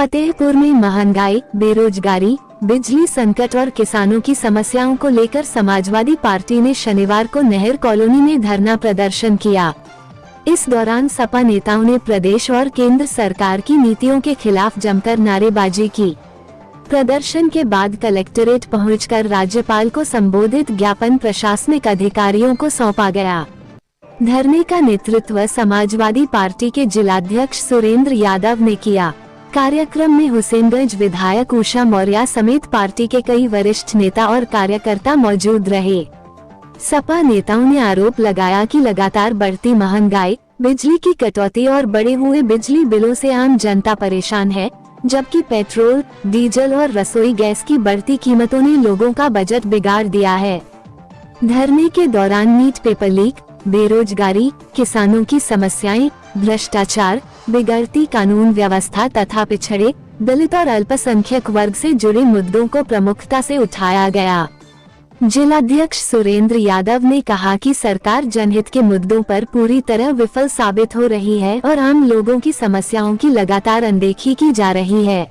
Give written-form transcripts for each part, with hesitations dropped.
फतेहपुर में महंगाई, बेरोजगारी, बिजली संकट और किसानों की समस्याओं को लेकर समाजवादी पार्टी ने शनिवार को नहर कॉलोनी में धरना प्रदर्शन किया। इस दौरान सपा नेताओं ने प्रदेश और केंद्र सरकार की नीतियों के खिलाफ जमकर नारेबाजी की। प्रदर्शन के बाद कलेक्ट्रेट पहुंचकर राज्यपाल को संबोधित ज्ञापन प्रशासनिक अधिकारियों को सौंपा गया। धरने का नेतृत्व समाजवादी पार्टी के जिलाध्यक्ष सुरेंद्र यादव ने किया। कार्यक्रम में हुसैनगंज विधायक उषा मौर्य समेत पार्टी के कई वरिष्ठ नेता और कार्यकर्ता मौजूद रहे। सपा नेताओं ने आरोप लगाया कि लगातार बढ़ती महंगाई, बिजली की कटौती और बढ़े हुए बिजली बिलों से आम जनता परेशान है, जबकि पेट्रोल, डीजल और रसोई गैस की बढ़ती कीमतों ने लोगों का बजट बिगाड़ दिया है। धरने के दौरान नीट पेपर लीक, बेरोजगारी, किसानों की समस्याएं, भ्रष्टाचार, बिगड़ती कानून व्यवस्था तथा पिछड़े, दलित और अल्पसंख्यक वर्ग से जुड़े मुद्दों को प्रमुखता से उठाया गया। जिलाध्यक्ष सुरेंद्र यादव ने कहा कि सरकार जनहित के मुद्दों पर पूरी तरह विफल साबित हो रही है और आम लोगों की समस्याओं की लगातार अनदेखी की जा रही है।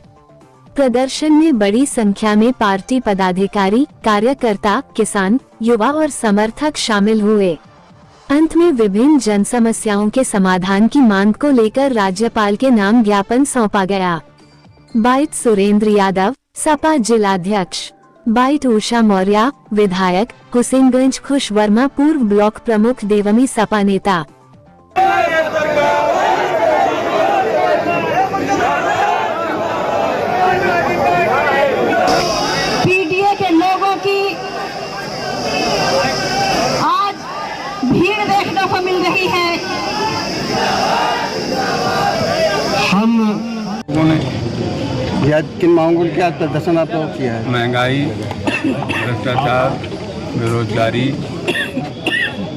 प्रदर्शन में बड़ी संख्या में पार्टी पदाधिकारी, कार्यकर्ता, किसान, युवा और समर्थक शामिल हुए। अंत में विभिन्न जन समस्याओं के समाधान की मांग को लेकर राज्यपाल के नाम ज्ञापन सौंपा गया। बाइट सुरेंद्र यादव, सपा जिलाध्यक्ष। बाइट उषा मौर्य, विधायक, हुसैनगंज। खुश वर्मा, पूर्व ब्लॉक प्रमुख, देवमी सपा नेता। पीडीए के लोगों की आज भीड़ देखने को मिल रही है। हम किन मांगों के प्रदर्शन आप लोग किया है? महंगाई, भ्रष्टाचार, बेरोजगारी,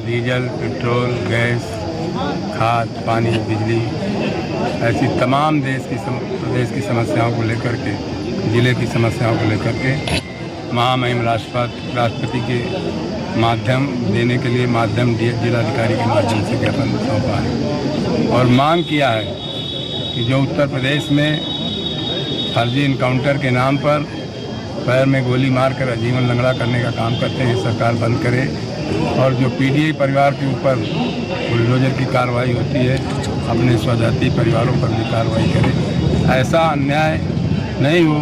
डीजल, पेट्रोल, गैस, खाद, पानी, बिजली, ऐसी तमाम प्रदेश की समस्याओं को लेकर के, जिले की समस्याओं को लेकर के महामहिम राष्ट्रपति के माध्यम देने के लिए जिलाधिकारी के माध्यम से ज्ञापन सौंपा है और मांग किया है कि जो उत्तर प्रदेश में फर्जी इनकाउंटर के नाम पर पैर में गोली मारकर आजीवन लंगड़ा करने का काम करते हैं, सरकार बंद करे और जो पीडीए परिवार के ऊपर बुलडोजर की कार्रवाई होती है, अपने स्वजाति परिवारों पर भी कार्रवाई करे। ऐसा अन्याय नहीं हो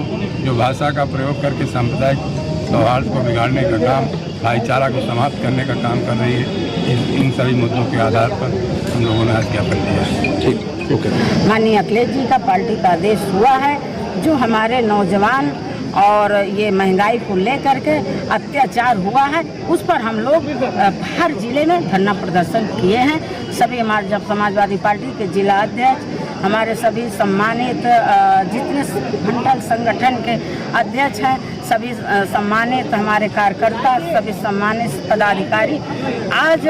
जो भाषा का प्रयोग करके सांप्रदायिक सौहार्द को बिगाड़ने का काम, भाईचारा को समाप्त करने का काम कर रही है। इन सभी मुद्दों के आधार पर हम लोगों ने आज ज्ञापन दिया है। माननीय अखिलेश जी का पार्टी का आदेश हुआ है, जो हमारे नौजवान और ये महंगाई को लेकर के अत्याचार हुआ है, उस पर हम लोग हर जिले में धरना प्रदर्शन किए हैं। सभी हमारे जब समाजवादी पार्टी के जिला अध्यक्ष, हमारे सभी सम्मानित जितने मंडल संगठन के अध्यक्ष हैं, सभी सम्मानित हमारे कार्यकर्ता, सभी सम्मानित पदाधिकारी आज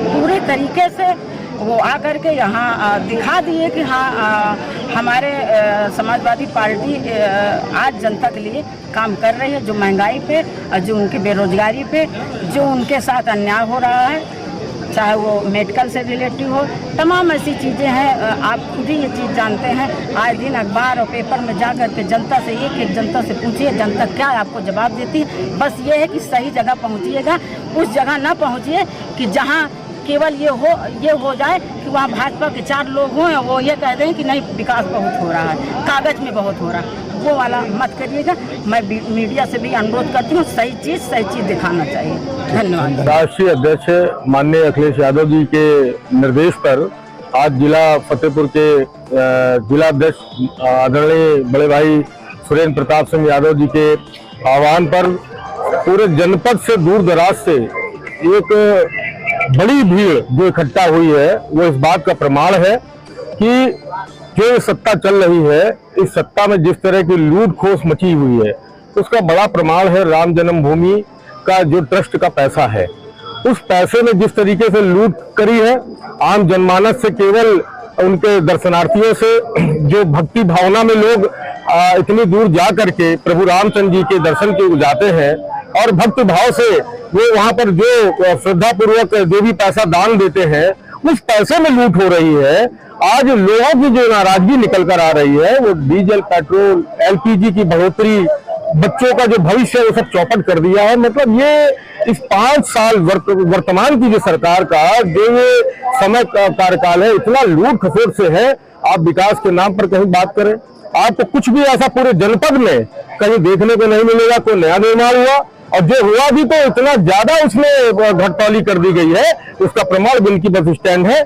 पूरे तरीके से वो आकर के यहाँ दिखा दिए कि हाँ हमारे समाजवादी पार्टी आज जनता के लिए काम कर रही है। जो महंगाई पे, जो उनकी बेरोजगारी पे, जो उनके साथ अन्याय हो रहा है, चाहे वो मेडिकल से रिलेटिव हो, तमाम ऐसी चीज़ें हैं। आप खुद ही ये चीज़ जानते हैं, आए दिन अखबार और पेपर में जा कर के जनता से एक जनता से पूछिए, जनता क्या आपको जवाब देती है। बस ये है कि सही जगह पहुँचिएगा, उस जगह ना पहुँचिए कि जहाँ केवल ये हो जाए कि वहाँ भाजपा के 4 लोग हों, वो ये कह दें कि नहीं विकास बहुत हो रहा है, कागज में बहुत हो रहा है, वो वाला मत करिएगा। मैं मीडिया से भी अनुरोध करती हूँ, सही चीज़ दिखाना चाहिए। धन्यवाद। राष्ट्रीय अध्यक्ष माननीय अखिलेश यादव जी के निर्देश पर आज जिला फतेहपुर के जिलाध्यक्ष आदरणीय बड़े भाई सुरेंद्र प्रताप सिंह यादव जी के आह्वान पर पूरे जनपद से दूर दराज से एक बड़ी भीड़ जो इकट्ठा हुई है, वो इस बात का प्रमाण है कि जो सत्ता चल रही है, इस सत्ता में जिस तरह की लूट खोस मची हुई है, उसका बड़ा प्रमाण है राम जन्मभूमि का जो ट्रस्ट का पैसा है। उस पैसे में जिस तरीके से लूट करी है, आम जनमानस से, केवल उनके दर्शनार्थियों से, जो भक्ति भावना में लोग इतनी दूर जा करके प्रभु रामचंद्र जी के दर्शन के जाते हैं और भक्त भाव से वो वहाँ पर जो श्रद्धा पूर्वक जो भी पैसा दान देते हैं, उस पैसे में लूट हो रही है। आज लोगों की जो नाराजगी निकल कर आ रही है वो डीजल, पेट्रोल, एलपीजी की बढ़ोतरी, बच्चों का जो भविष्य है वो सब चौपट कर दिया है। मतलब ये इस 5 साल वर्तमान की जो सरकार का जो ये समय का कार्यकाल है, इतना लूट खसोट से है। आप विकास के नाम पर कहीं बात करें, आपको कुछ भी ऐसा पूरे जनपद में कहीं देखने को नहीं मिलेगा कोई नया निर्माण हुआ, और जो हुआ भी तो इतना ज्यादा उसमें घटतौली कर दी गई है, उसका प्रमाण बिल्की बस स्टैंड है।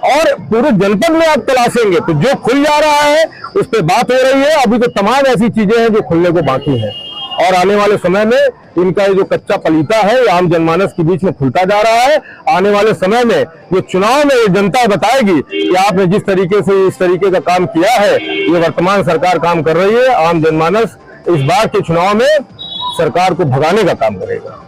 और पूरे जनपद में आप तलाशेंगे तो जो खुल जा रहा है उस पर बात हो रही है, अभी तो तमाम ऐसी चीजें हैं जो खुलने को बाकी है। और आने वाले समय में इनका जो कच्चा पलीता है ये आम जनमानस के बीच में खुलता जा रहा है। आने वाले समय में ये चुनाव में ये जनता बताएगी कि आपने जिस तरीके से इस तरीके का काम किया है, ये वर्तमान सरकार काम कर रही है। आम जनमानस इस बार के चुनाव में सरकार को भगाने का काम करेगा।